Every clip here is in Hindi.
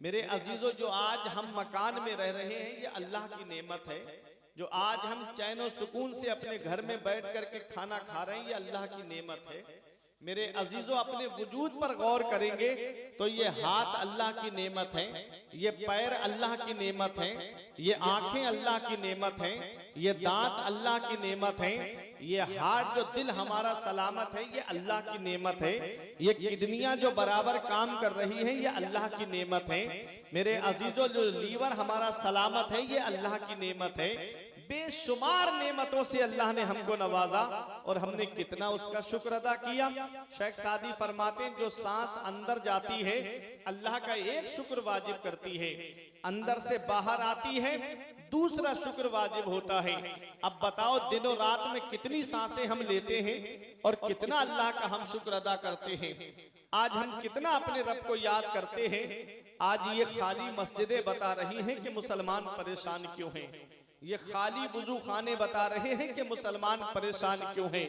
मेरे अजीजों, जो आज हम मकान में रह रहे हैं ये अल्लाह की नेमत है। जो आज हम चैन और सुकून से अपने घर में बैठ करके खाना खा रहे हैं ये अल्लाह की नेमत है। मेरे अजीजों, अपने वजूद पर गौर करेंगे तो ये हाथ अल्लाह की नेमत है, ये पैर अल्लाह की नेमत है, ये आंखें अल्लाह की नेमत है, ये दांत अल्लाह की नेमत है, ये हार्ट जो दिल हमारा सलामत है ये अल्लाह की नेमत है, ये किडनियां जो बराबर काम कर रही हैं ये अल्लाह की नेमत है। मेरे अजीजों, जो लीवर हमारा सलामत है ये अल्लाह की नेमत है। बेशुमार नेमतों से अल्लाह ने हमको नवाजा और हमने कितना उसका शुक्र अदा किया। शेख सादी फरमाते हैं, जो सांस अंदर जाती है अल्लाह का एक शुक्र वाजिब करती है, अंदर से बाहर आती है दूसरा शुक्र वाजिब होता है। अब बताओ दिनों रात में कितनी सांसें हम लेते हैं और कितना अल्लाह का हम शुक्र अदा करते हैं। आज हम कितना अपने रब को याद करते हैं। आज ये खाली मस्जिदें बता रही हैं कि मुसलमान परेशान क्यों हैं। ये खाली वुजू खाने बता रहे हैं कि मुसलमान परेशान क्यों हैं।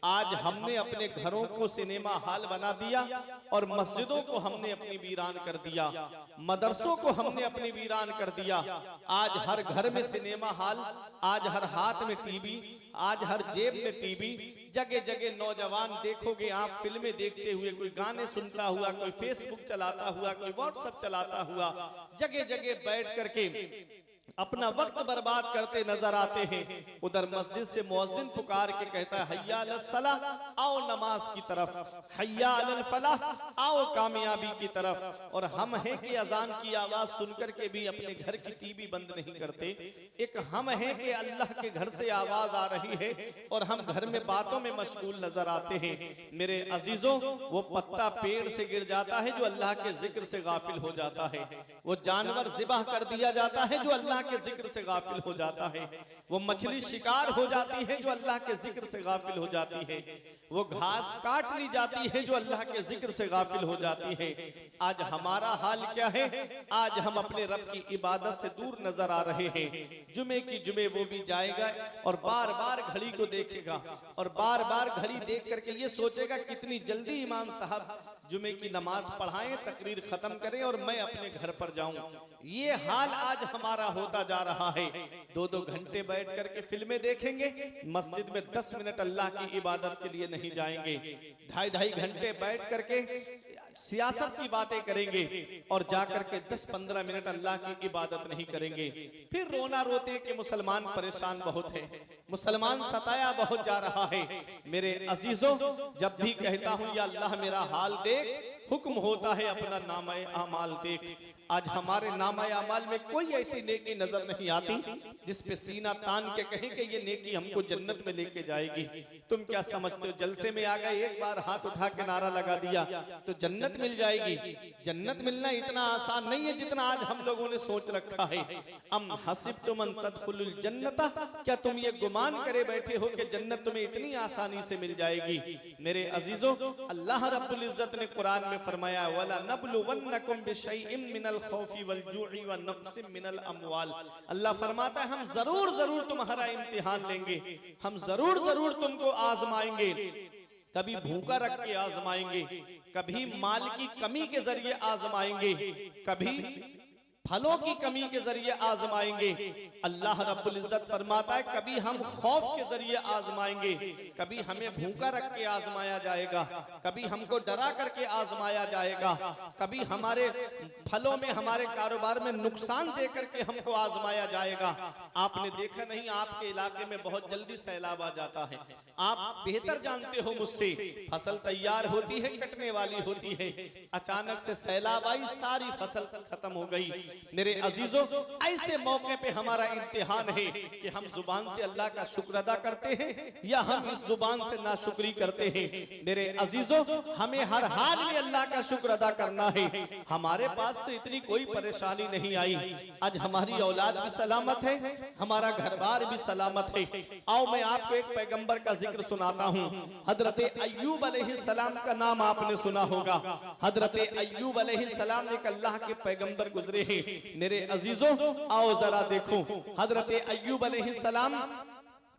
आज हमने अपने घरों को सिनेमा हॉल बना दिया और मस्जिदों को हमने अपनी वीरान कर दिया, मदरसों को हमने अपनी वीरान कर दिया। आज हर घर में सिनेमा हॉल, आज हर हाथ में टीवी, आज हर जेब में टीवी। जगह जगह नौजवान देखोगे आप फिल्में देखते हुए, कोई गाने सुनता हुआ, कोई फेसबुक चलाता हुआ, कोई व्हाट्सएप चलाता हुआ, जगह जगह बैठ करके अपना वक्त बर्बाद करते नजर आते हैं। उधर मस्जिद से मुअज्जिन पुकार के कहता है हय्या अलस सलाह, आओ नमाज की तरफ, हय्या अलल फलाह, आओ कामयाबी की तरफ। और हम हैं कि अजान की आवाज सुनकर के भी अपने घर की टीवी बंद नहीं करते। एक हम हैं कि अल्लाह के घर से आवाज आ रही है और हम घर में बातों में मशगूल नजर आते हैं। मेरे अजीजों, वो पत्ता पेड़ से गिर जाता है जो अल्लाह के जिक्र से गाफिल हो जाता है। वो जानवर ज़िबह कर दिया जाता है जो अल्लाह के जिक्र से गाफिल हो जाता है। वो मछली शिकार हो जाती है जो अल्लाह के जिक्र से गाफिल हो जाती है। वो घास काट ली जाती है जो अल्लाह के जिक्र से गाफिल हो जाती है। आज हमारा हाल क्या है? आज हम अपने रब की इबादत से दूर नजर आ रहे हैं। जुमे की जुमे वो भी जाएगा और बार बार घड़ी को देखेगा और बार बार घड़ी देख करके ये सोचेगा कितनी जल्दी इमाम साहब जुमे की नमाज पढ़ाएं, तकरीर खत्म करें और मैं अपने घर पर जाऊं। ये हाल आज हमारा होता जा रहा है। 2-2 घंटे बैठ करके फिल्में देखेंगे, मस्जिद में 10 मिनट अल्लाह की इबादत के लिए नहीं जाएंगे। 2.5 घंटे बैठ करके सियासत की बातें करेंगे और जाकर के 10-15 मिनट अल्लाह की इबादत नहीं करेंगे। फिर रोना रोते कि मुसलमान परेशान बहुत है, मुसलमान सताया बहुत जा रहा है। मेरे अजीजों, जब भी कहता हूं या अल्लाह मेरा हाल देख, हुक्म होता है अपना नामा आमाल देख। आज हमारे नामा आमाल में कोई ऐसी नेकी नजर नहीं आती जिसपे सीना तान के कहें कि ये नेकी हमको जन्नत में लेके जाएगी। तुम क्या समझते हो, जलसे में आ गए, एक बार हाथ उठा के नारा लगा दिया तो जन्नत मिल जाएगी? जन्नत मिलना इतना आसान नहीं है जितना आज हम लोगों ने सोच रखा है। अम हसिबतुम अन तदखुलुल जन्नता, क्या तुम ये गुमान करे बैठे हो कि जन्नत तुम्हें इतनी आसानी से मिल जाएगी? मेरे अजीजों, अल्लाह रब्बुल इज्जत ने कुरान में फरमाया वला नबलुवन्नकुम बिशैइन मिनल खौफि वल जु'i व नक्सिम मिनल अमवाल। अल्लाह फरमाता है हम जरूर जरूर तुम्हारा इम्तिहान लेंगे, हम जरूर जरूर तुमको आजमाएंगे। कभी भूखा रख के आजमाएंगे, कभी माल की कमी के जरिए आजमाएंगे, कभी फलों की कमी के जरिए आजमाएंगे। अल्लाह रब्बुल इज्जत फरमाता है कभी हम खौफ के जरिए आजमाएंगे, कभी हमें भूखा रख के आजमाया जाएगा, कभी हमको डरा करके आजमाया जाएगा, कभी हमारे फलों में, हमारे कारोबार में नुकसान दे करके हमको आजमाया जाएगा। आपने देखा नहीं, आपके इलाके में बहुत जल्दी सैलाब आ जाता है। आप बेहतर जानते हो मुझसे, फसल तैयार होती है, कटने वाली होती है, अचानक से सैलाब आई, सारी फसल खत्म हो गई। मेरे अजीजों, ऐसे मौके पे हमारा इम्तिहान है कि हम जुबान से अल्लाह का शुक्र अदा करते हैं या हम इस जुबान से नाशुक्री करते हैं। मेरे अजीजों, हमें हर हाल में अल्लाह का शुक्र अदा करना है। हमारे पास तो इतनी कोई परेशानी नहीं आई। आज हमारी औलाद भी सलामत है, हमारा घर बार भी सलामत है। आओ मैं आपको एक पैगंबर का जिक्र सुनाता हूँ। हजरत अय्यूब अलैहिस्सलाम का नाम आपने सुना होगा। हजरत अय्यूब अलैहिस्सलाम एक अल्लाह के पैगंबर गुजरे हैं। मेरे अजीजों, आओ जरा देखो, हजरत अय्यूब अलैहिस्सलाम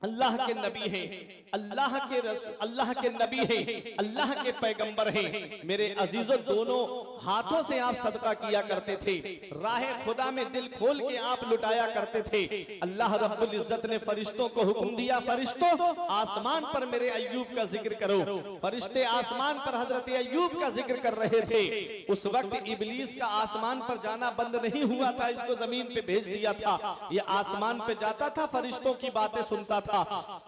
अल्लाह के नबी हैं, अल्लाह के नबी हैं, अल्लाह के पैगंबर हैं। मेरे अजीजों, दोनों हाथों से आप सदका किया करते थे, राह खुदा में दिल खोल के आप लुटाया करते थे। अल्लाह रब्बुल इज्जत ने फरिश्तों को हुक्म दिया, फरिश्तों आसमान पर मेरे अय्यूब का जिक्र करो। फरिश्ते आसमान पर हजरत अय्यूब का जिक्र कर रहे थे। उस वक्त इबलीस का आसमान पर जाना बंद नहीं हुआ था, इसको जमीन पे भेज दिया था। ये आसमान पे जाता था, फरिश्तों की बातें सुनता था।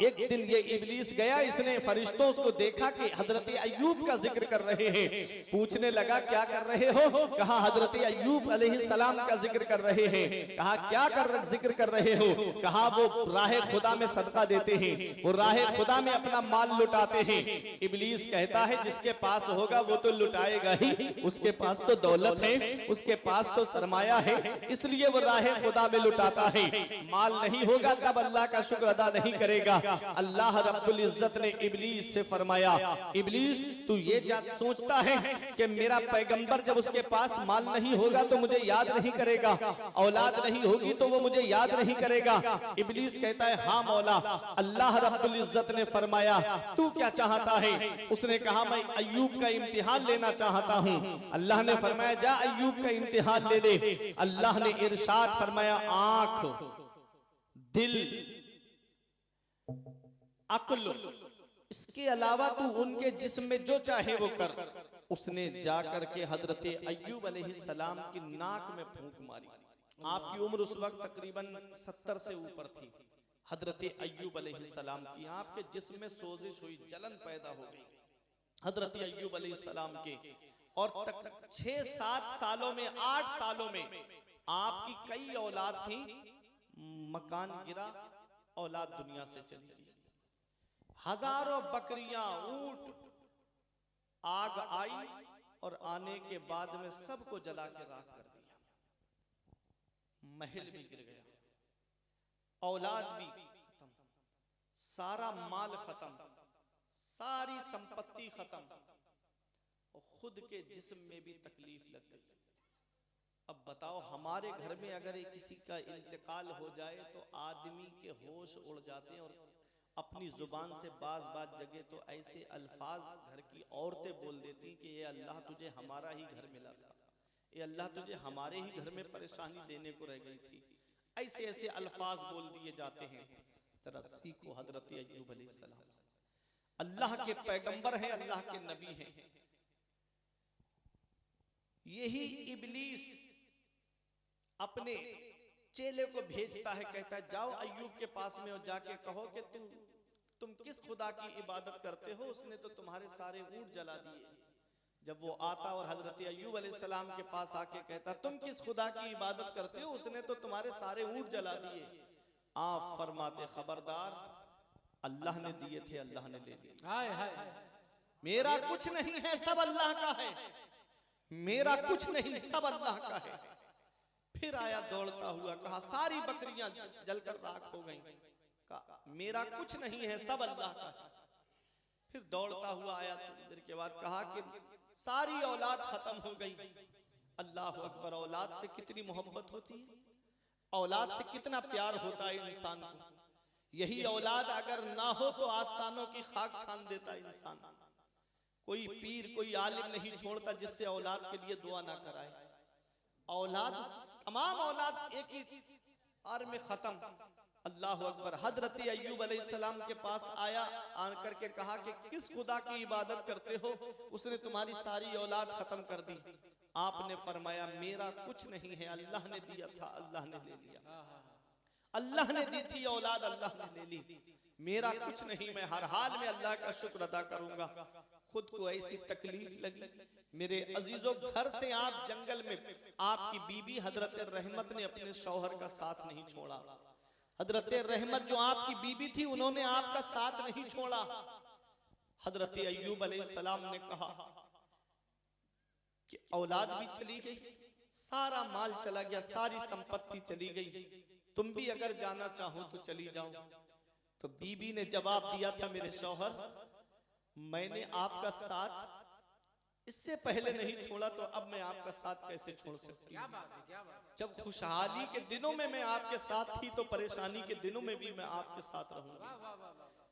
एक दिन ये इबलीस गया, इसने फरिश्तों को देखा कि हजरत अय्यूब का जिक्र कर रहे हैं। पूछने लगा क्या कर रहे हो? कहा हजरत अय्यूब अलैहिस्सलाम का जिक्र कर रहे हैं। कहा क्या जिक्र कर रहे हो? कहा वो राह खुदा में सदका देते हैं, वो राह खुदा में अपना माल लुटाते हैं। इबलीस कहता है जिसके पास होगा वो तो लुटाएगा ही, उसके पास तो दौलत है, उसके पास तो सरमाया है, इसलिए वो राह खुदा में लुटाता है। माल नहीं होगा तब अल्लाह का शुक्र अदा नहीं करेगा। अल्लाह रब्बुल इज्जत ने इबलीस से फरमाया, इबलीस तू ये सोचता है कि मेरा पैगंबर जब उसके पास माल नहीं होगा तो मुझे याद नहीं करेगा, औलाद नहीं होगी तो वो मुझे याद नहीं करेगा। इबलीस कहता है हाँ मौला। अल्लाह रब्बुल इज्जत ने फरमाया तू क्या चाहता है? उसने कहा मैं अय्यूब का इम्तिहान लेना चाहता हूँ। अल्लाह ने फरमाया जा अय्यूब का इम्तिहान ले ले। अल्लाह ने इरशाद फरमाया आंख, दिल, अक्ल, इसके अलावा तू उनके जिस्म में जो चाहे वो कर। उसने जाकर के हजरत अय्यूब अलैहिस्सलाम की नाक में फूंक मारी। आपकी उम्र उस वक्त तकरीबन 70 से ऊपर थी। हजरत अय्यूब अलैहिस्सलाम की आपके जिस्म में सोजिश हुई, जलन पैदा हो गई हजरत अय्यूब अलैहिस्सलाम के। और 6-7 सालों में, 8 सालों में आपकी कई औलाद थी, मकान गिरा, औलाद दुनिया से चली गई। हजारों बकरियां, ऊंट, आग आई और आने के बाद में सबको जला के राख कर दिया। महल भी गिर गया, औलाद भी खत्म, सारा माल खत्म, सारी संपत्ति खत्म, और खुद के जिस्म में भी तकलीफ लग गई। अब बताओ हमारे घर में अगर किसी का इंतकाल हो जाए तो आदमी के होश उड़ जाते हैं, और अपनी जुबान से बाज जगह तो ऐसे अल्फाज घर की औरतें बोल देती कि ये अल्लाह तुझे हमारा ही घर मिला था, ये अल्लाह तुझे हमारे ही घर में परेशानी देने को रह गई थी। ऐसे ऐसे अल्फाज बोल दिए जाते हैं। जरा सीखो हजरत अय्यूब अलैहिस्सलाम से। अल्लाह के पैगंबर हैं, अल्लाह के नबी हैं। यही इबलीस अपने चेले को भेजता है, कहता है जाओ अय्यूब के पास में और जाके कहो कि तुम किस खुदा की इबादत करते हो, उसने तो तुम्हारे सारे ऊंट जला दिए। जब वो आता और हजरत अय्यूब अलैहिस्सलाम के पास आके कहता तुम किस खुदा की इबादत करते हो, उसने तो तुम्हारे सारे ऊंट जला दिए। आप फरमाते खबरदार, अल्लाह ने दिए थे, अल्लाह ने ले लिए। मेरा कुछ नहीं है, सब अल्लाह का है। मेरा कुछ नहीं, सब अल्लाह का है। फिर आया दौड़ता हुआ, कहा सारी बकरियां जलकर राख हो गईं। कहा मेरा कुछ नहीं है, सब अल्लाह का है। फिर दौड़ता हुआ आया, थोड़ी देर के बाद कहा कि सारी औलाद खत्म हो गई। अल्लाह अकबर, औलाद से कितनी मोहब्बत होती है, औलाद से कितना प्यार होता है इंसान को। यही औलाद अगर ना हो तो आस्थानों की खाक छान देता है इंसान। कोई पीर, कोई आलिम नहीं छोड़ता जिससे औलाद के लिए दुआ ना कराए। औलाद, तमाम औलाद एक ही आर में खत्म। अल्लाह अकबर। हजरत अय्यूब अलैहिस्सलाम के पास आया, आकर के कहा कि किस खुदा की इबादत करते हो, उसने तुम्हारी सारी औलाद खत्म कर दी। आपने फरमाया मेरा कुछ नहीं है, अल्लाह ने दिया था, अल्लाह ने ले लिया। अल्लाह ने दी थी औलाद, अल्लाह ने ले ली। मेरा कुछ नहीं, मैं हर हाल में अल्लाह का शुक्र अदा करूंगा। खुद को ऐसी तकलीफ लगी। मेरे अजीजों, घर से आप जंगल में, आपकी बीबी हजरत रहमत ने अपने शौहर का साथ नहीं छोड़ा। हजरत रहमत जो आपकी बीबी थी, उन्होंने आपका साथ नहीं छोड़ा। हजरत अय्यूब अलैहिस्सलाम ने कहा कि औलाद भी चली गई, सारा माल चला गया, सारी संपत्ति चली गई, तुम भी अगर जाना चाहो तो चली जाओ। तो बीबी ने जवाब दिया था, मेरे शौहर, मैंने आपका साथ इससे पहले नहीं छोड़ा तो अब मैं आपका साथ कैसे छोड़ सकती हूँ? जब खुशहाली के दिनों में मैं आपके साथ थी तो परेशानी के दिनों में भी मैं आपके साथ रहूंगी।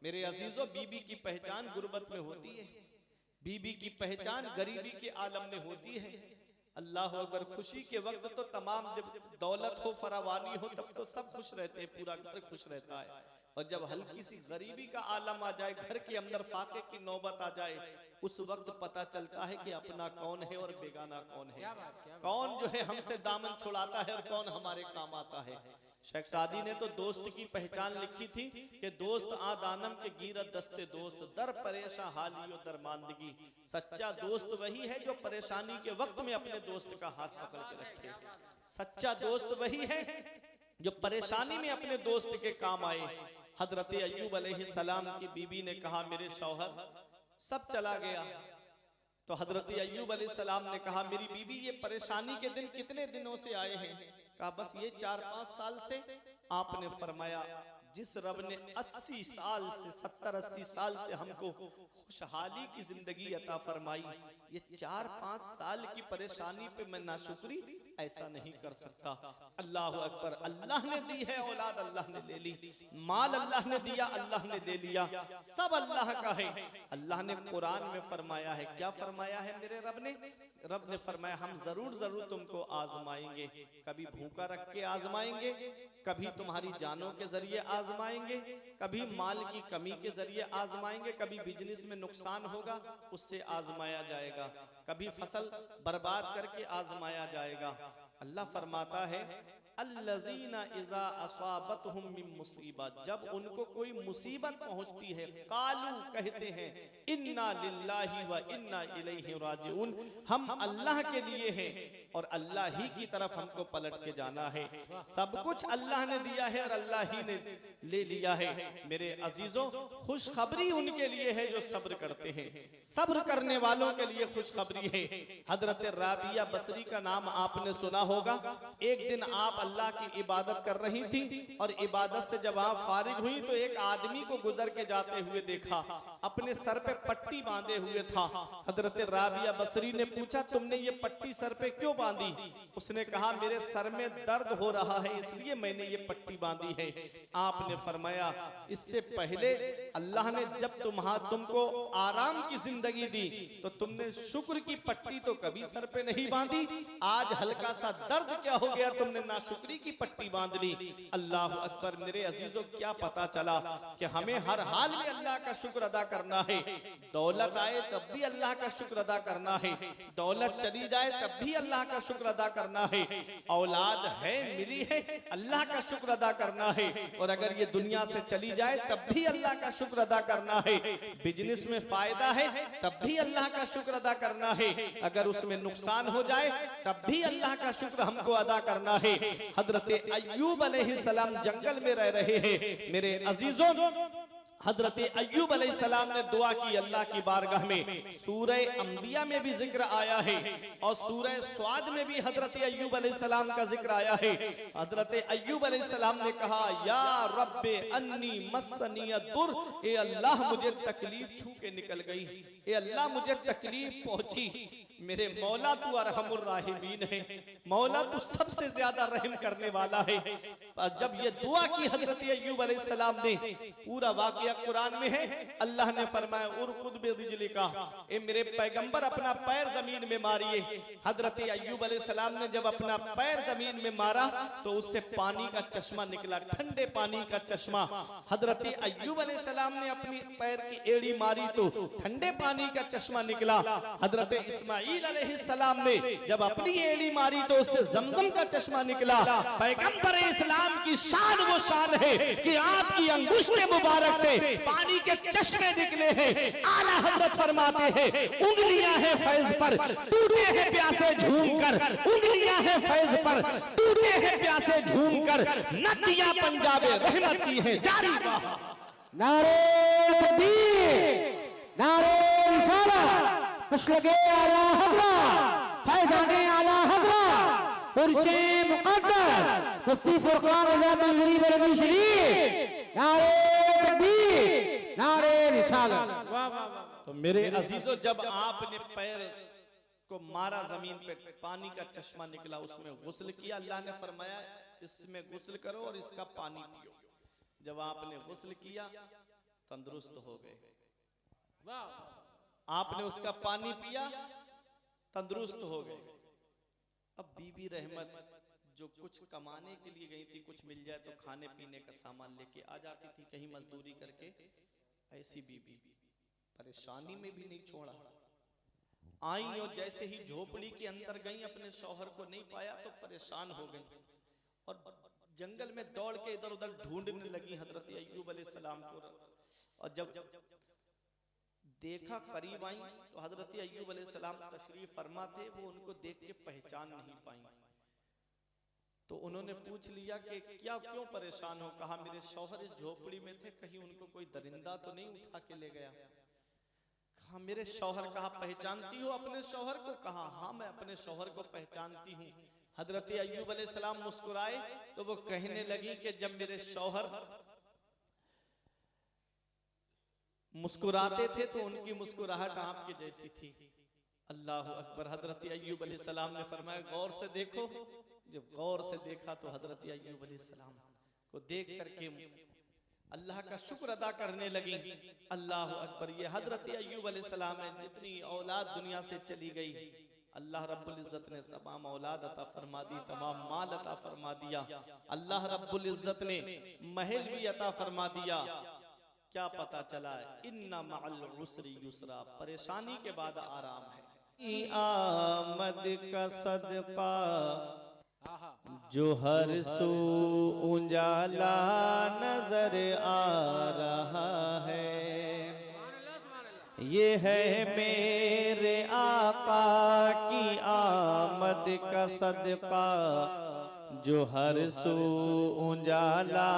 मेरे अजीजों, बीबी की पहचान गुर्बत में होती है, बीबी की पहचान गरीबी के आलम में होती है। अल्लाह अकबर। खुशी के वक्त तो तमाम, जब दौलत हो, फरावानी हो, तब तो सब खुश रहते हैं, पूरा घर खुश रहता है। और जब हल्की सी गरीबी का आलम आ जाए, घर के अंदर फाके की नौबत आ जाए, उस वक्त पता चलता है कि अपना कौन है और बेगाना कौन है, कौन जो है हमसे दामन छुड़ाता है और कौन हमारे काम आता है। शेख सादी ने तो दोस्त की पहचान लिखी थी कि दोस्त आदानम के गिरत दस्ते दोस्त, दर परेशान हालियो दरमानदगी। सच्चा दोस्त वही है जो परेशानी के वक्त में अपने दोस्त का हाथ पकड़ के रखे। सच्चा दोस्त वही है जो परेशानी में अपने दोस्त के काम आए। हजरत अय्यूब अलैहिस्सलाम की बीबी ने कहा, मेरे शौहर सब चला गया। तो हजरत अय्यूब अलैहिस्सलाम ने कहा, मेरी बीबी ये परेशानी के दिन कितने दिनों से आए हैं? कहा, बस ये 4-5 साल से। आपने फरमाया, जिस रब ने 80 साल से 70-80 साल से हमको खुशहाली की जिंदगी अता फरमाई, ये 4-5 साल की परेशानी पे मैं नाशुक्री ऐसा नहीं कर सकता। अल्लाह अकबर। अल्लाह ने दी है औलाद, अल्लाह ने ले ली। माल अल्लाह ने दिया, अल्लाह ने ले लिया। सब अल्लाह का है। अल्लाह ने कुरान में फरमाया है, क्या फरमाया है मेरे रब ने? रब ने फरमाया, हम जरूर जरूर तुमको आजमाएंगे। कभी भूखा रख के आजमाएंगे, कभी तुम्हारी जानों के जरिए आजमाएंगे, कभी माल की कमी के जरिए आजमाएंगे, कभी बिजनेस में नुकसान होगा उससे आजमाया जाएगा, कभी फसल बर्बाद करके आजमाया जाएगा। अल्लाह फरमाता है, अल्लज़ीना इज़ा असाबतहुम मिन मुसीबत, जब उनको कोई मुसीबत पहुंचती है, कालू कहते हैं, इन्ना लिल्लाहि व इन्ना इलैहि राजिऊन, हम अल्लाह के लिए हैं और अल्लाह ही की तरफ हमको पलट के जाना है। सब कुछ अल्लाह ने दिया है और अल्लाह ही ने ले लिया है। मेरे अजीजों, खुशखबरी उनके लिए है जो सब्र करते हैं। सब्र करने वालों के लिए खुशखबरी है। हजरत राबिया बसरी का नाम आपने सुना होगा। एक दिन आप अल्लाह की इबादत कर रही थी और इबादत से जब आप फारिग हुई तो एक आदमी को गुजर के जाते हुए देखा, अपने सर पे पट्टी बांधे हुए था। हजरत राबिया बसरी ने पूछा, तुमने ये पट्टी सर पे क्यों बांधी? उसने कहा, मेरे सर में दर्द हो रहा है इसलिए मैंने ये पट्टी बांधी है। आपने फरमाया, इससे पहले अल्लाह ने जब तुमको आराम की जिंदगी दी तो तुमने शुक्र की पट्टी तो कभी सर पे नहीं बांधी। आज हल्का सा दर्द क्या हो गया, तुमने नाशुक्री की पट्टी बांध ली। अल्लाह अकबर। मेरे अजीजों, क्या पता चला कि हमें हर हाल में अल्लाह का शुक्र अदा करना है। दौलत आए तब भी अल्लाह का शुक्र अदा करना है, दौलत चली जाए तब भी अल्लाह का शुक्र अदा करना है। औलाद है, मिली है, अल्लाह का शुक्र अदा करना है। और अगर ये दुनिया से चली जाए तब भी अल्लाह का शुक्र अदा करना है। बिजनेस में फायदा है तब भी अल्लाह का शुक्र अदा करना है। अगर उसमें नुकसान हो जाए तब भी अल्लाह का शुक्र हमको अदा करना है। हजरत अय्यूब अलैहिस्सलाम जंगल में रह रहे हैं। मेरे अजीजों, हजरत अय्यूब अलैहिस्सलाम ने दुआ की अल्लाह की बारगाह में। सूरह अंबिया में भी जिक्र आया है और सूरह स्वाद में भी हजरत अय्यूब अलैहिस्सलाम का जिक्र आया है। हजरत अय्यूब अलैहिस्सलाम ने कहा, या रब्बे अन्नी मस्सनियद्दुर, ए अल्लाह मुझे तकलीफ छू के निकल गई, ए अल्लाह मुझे तकलीफ पहुंची। मेरे मौला तू अरहमुर राहिमीन है, मौला तू सबसे ज्यादा रहम करने वाला है। जब ये दुआ की हजरत अय्यूब अलैहिस्सलाम ने, पूरा वाकया कुरान में है। अल्लाह ने फरमाया, उरकुद बिरिजलिका, ए मेरे पैगंबर अपना पैर जमीन में मारिए। हजरत अय्यूब अलैहिस्सलाम ने जब अपना पैर जमीन में मारा तो उससे पानी का चश्मा निकला, ठंडे पानी का चश्मा। हजरत अय्यूब अलैहिस्सलाम ने अपनी पैर की एड़ी मारी तो ठंडे पानी का चश्मा निकला। हजरत इस्माईल अलैहिस्सलाम ने जब अपनी एड़ी मारी तो उससे जमजम का चश्मा निकला। पैगंबर इस्लाम की शान वो शान है कि आपकी अंगुष्ठ मुबारक से पानी के चश्मे निकले हैं। आला हजरत फरमाते हैं, उंगलियां हैं फैज पर, टूटे हैं प्यासे झूमकर, उंगलियां हैं फैज पर, टूटे हैं प्यासे झूमकर, नदियां पंजाबे रहमत की हैं जारी। नारे तकबीर, नारे रिसालत, मशलगे आला हज़रत, फैज़ाने आला हज़रत, उर्शे मुक़द्दस मुफ्ती फुरक़ान रज़ा शरीफ बरेलवी शरीफ, नारे तकबीर, नारे रिसालत। तो मेरे अजीजों, जब आपने पैर को मारा जमीन पे, पानी का चश्मा निकला, उसमें गुस्ल किया। अल्लाह ने फरमाया इसमें गुस्ल करो और इसका पानी पियो। जब आपने गुस्ल किया तंदुरुस्त हो गए। आपने उसका पानी पिया तंदुरुस्त हो गए। अब बीबी रहमत जो कुछ कमाने के लिए गई थी, कुछ मिल जाए तो खाने पीने का सामान लेके आ जाती थी कहीं मजदूरी करके, ऐसी बीबी परेशानी में भी नहीं छोड़ा। आई और जैसे ही झोपड़ी के अंदर गई, अपने शौहर को नहीं पाया तो परेशान हो गई और जंगल में दौड़ के इधर उधर ढूंढने लगी हजरत अय्यूब अलैहिस्सलाम को। और जब देखा करीब आई तो हजरत अय्यूब अलैहिस्सलाम तशरीफ फरमा थे, वो उनको देख के पहचान नहीं पाई। तो उन्होंने पूछ लिया कि क्या क्यों परेशान हो? कहा मेरे शौहर इस झोपड़ी में थे, कहीं उनको कोई दरिंदा तो नहीं उठा के ले गया? कहा मेरे शौहर। कहा पहचानती हो अपने शौहर को? कहा हाँ मैं अपने शौहर को पहचानती हूँ। हजरत अय्यूब अलैहिस्सलाम मुस्कुराए तो वो कहने लगी कि जब मेरे शौहर मुस्कुराते थे तो उनकी मुस्कुराहट आपके जैसी थी। अल्लाह अकबर। हजरत अय्यूब अलैहिस्सलाम ने फरमाया गौर से देखो। जब गौर से देखा तो हजरत अय्यूब अलैहिस्सलाम को देख करके अल्लाह का शुक्र अदा करने लगी। अल्लाह अकबर। ये हजरत अय्यूब अलैहिस्सलाम है, जितनी औलाद दुनिया से चली गई अल्लाह रब्बुल इज्जत ने तमाम औलाद अता फरमा दी, तमाम माल अता फरमा दिया। अल्लाह रब्बुल इज्जत ने महल भी अता फरमा दिया। क्या पता चला है? इन्ना मअल उसरी युसरा, परेशानी के बाद आराम है। आमद का सदका जो हर सू उजाला नजर आ रहा है, ये है मेरे आका की आमद का सदका जो हर सू उजाला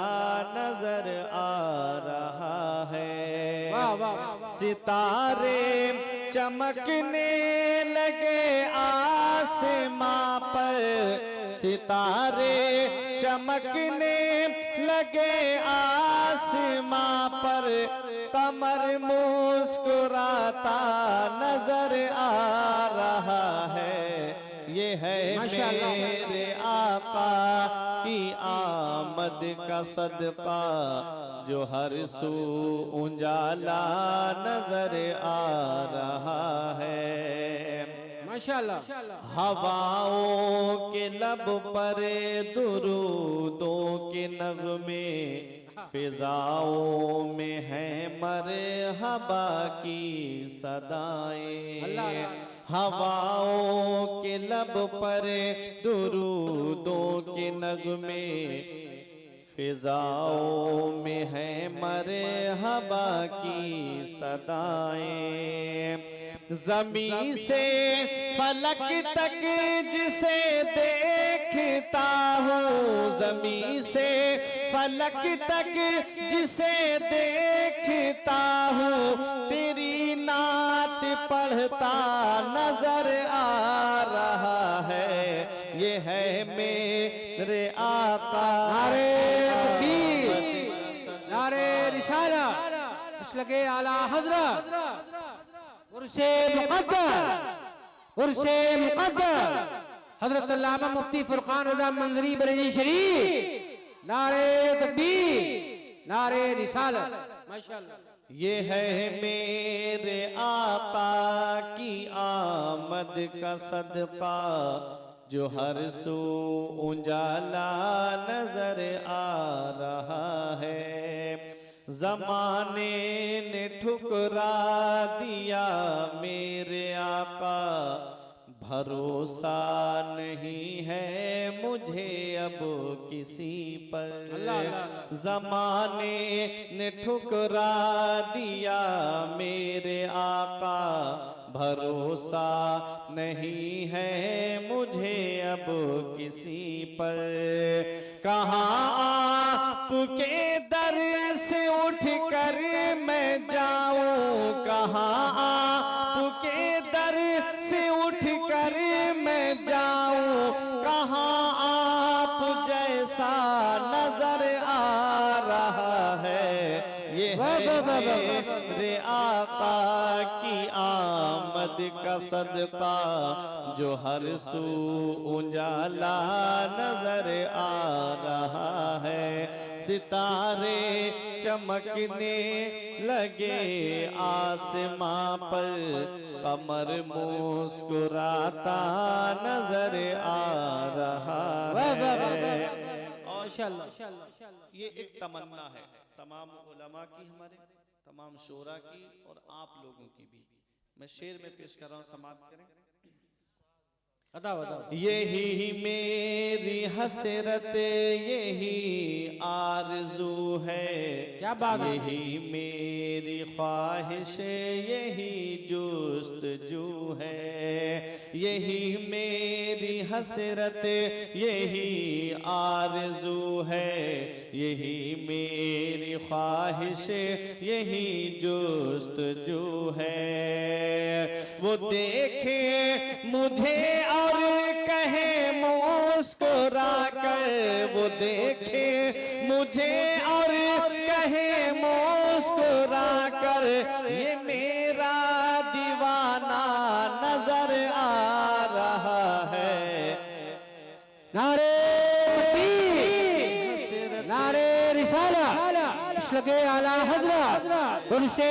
नजर आ रहा है। सितारे चमकने लगे आसमां पर, सितारे चमकने लगे आसमां पर, कमर मुस्कुराता नजर आ रहा है। ये है मेरे आका की आमद का सदका जो हर सू उजाला नजर आ रहा है। माशाअल्लाह। हवाओं के लब पर दुरूदों के नगमे, फिजाओं में है मरहबा की सदाएं। हवाओं के लब पर दुरूदों के नगमे, फिजाओं में है मरहबा की सदाएं। ज़मीं से फलक तक जिसे देखता हूँ, ज़मीं से फलक तक जिसे देखता हूँ, तेरी नात पढ़ता नजर आ रहा है। ये है मेरे आका। नारे तकबीर, नारे रिसालत, मसलके आला हज़रत, उर्से मुक़द्दर, उर्से मुक़द्दर हज़रत अल्लामा मुफ्ती फुरकान रज़ा मंजरी बरेली शरीफ। नारे तकबीर, नारे रिसालत। माशाअल्लाह। ये है मेरे आका की आमद का सदका जो हर सू उजाला नजर आ रहा है। ज़माने ने ठुकरा दिया मेरे आका, भरोसा नहीं है मुझे अब किसी पर। ज़माने ने ठुकरा दिया मेरे आका, भरोसा नहीं है मुझे अब किसी पर। कहाँ आपके दर से उठ कर मैं जाऊं, कहाँ आपके दर से उठ कर मैं जाऊं, कहाँ आप जैसा नजर आ रहा है। ये है मेरे आका की आमद का सदका जो हर सू उजाला नजर आ रहा है। सितारे चमकने लगे आसमां पर, कमर मुस्कुराता नजर आ रहा है। ये एक तमन्ना है तमाम उलमा की, हमारे तमाम शोरा की और आप लोगों की भी। मैं शेर में पेश कर रहा हूँ, समाप्त करें। यही मेरी हसरत यही आरज़ू है, क्या बात है। यही मेरी ख्वाहिश यही जुस्तजू है। यही मेरी हसरत यही आरज़ू है, यही मेरी ख्वाहिश यही जुस्तजू है। वो देखे मुझे और कहे मुस्कुरा कर, वो देखे मुझे और कहे मुस्कुरा कर, ये मेरा दीवाना नजर आ रहा है। नारे तकबीर, नारे रिसाला, इश्क़े आला हज़रत उर्से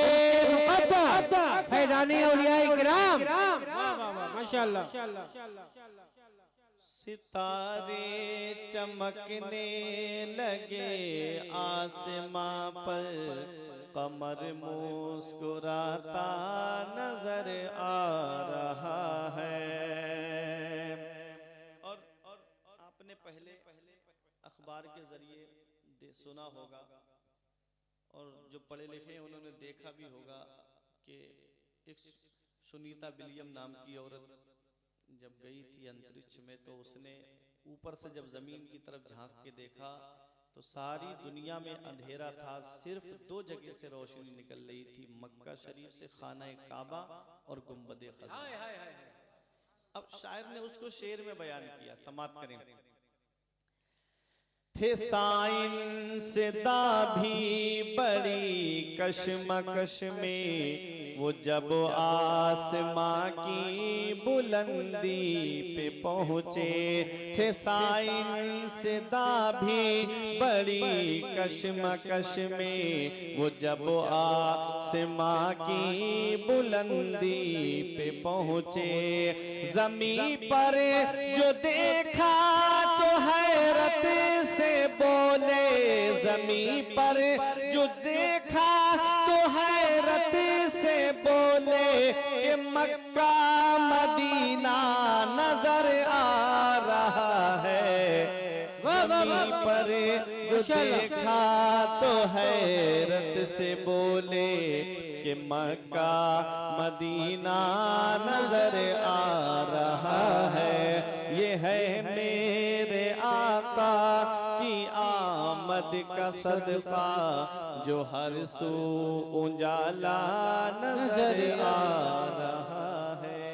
मुक़द्दस फैज़ानी औलिया किराम। माशाअल्लाह। सितारे चमकने लगे आसमां पर, कमर मुस्कुराता नजर आ रहा है। और आपने पहले अखबार के जरिए सुना होगा और जो पढ़े लिखे हैं उन्होंने देखा भी होगा कि एक सुनीता विलियम नाम की औरत जब गई थी अंतरिक्ष में, तो उसने ऊपर से जब जमीन की तरफ झांक के देखा तो सारी दुनिया में अंधेरा था, सिर्फ 2 जगह से रोशनी निकल रही थी, मक्का शरीफ से खाना काबा और गुंबदे खज़ा। अब शायर ने उसको शेर में बयान किया, समाप्त करें। थे साइंस दा भी बड़ी कशमकश में, वो जब आसमां की बुलंदी पे पहुँचे। थे साइंस दा भी बड़ी कशमकश में, वो जब आसमां की बुलंदी पे पहुँचे। ज़मीं पर जो देखा तो हैरत से बोले, ज़मीं पर जो देखा तो हैरत से बोले कि मक्का मदीना नजर आ रहा है। ज़मीं पर जो देखा तो हैरत से बोले कि मक्का मदीना नजर आ रहा है। ये है मेरे आका की आमद का सदका जो हर सू उजाला नजर आ रहा है।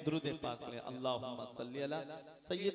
दुरूद पाक में अल्लाहुम्मा सल्ली अला सय्यद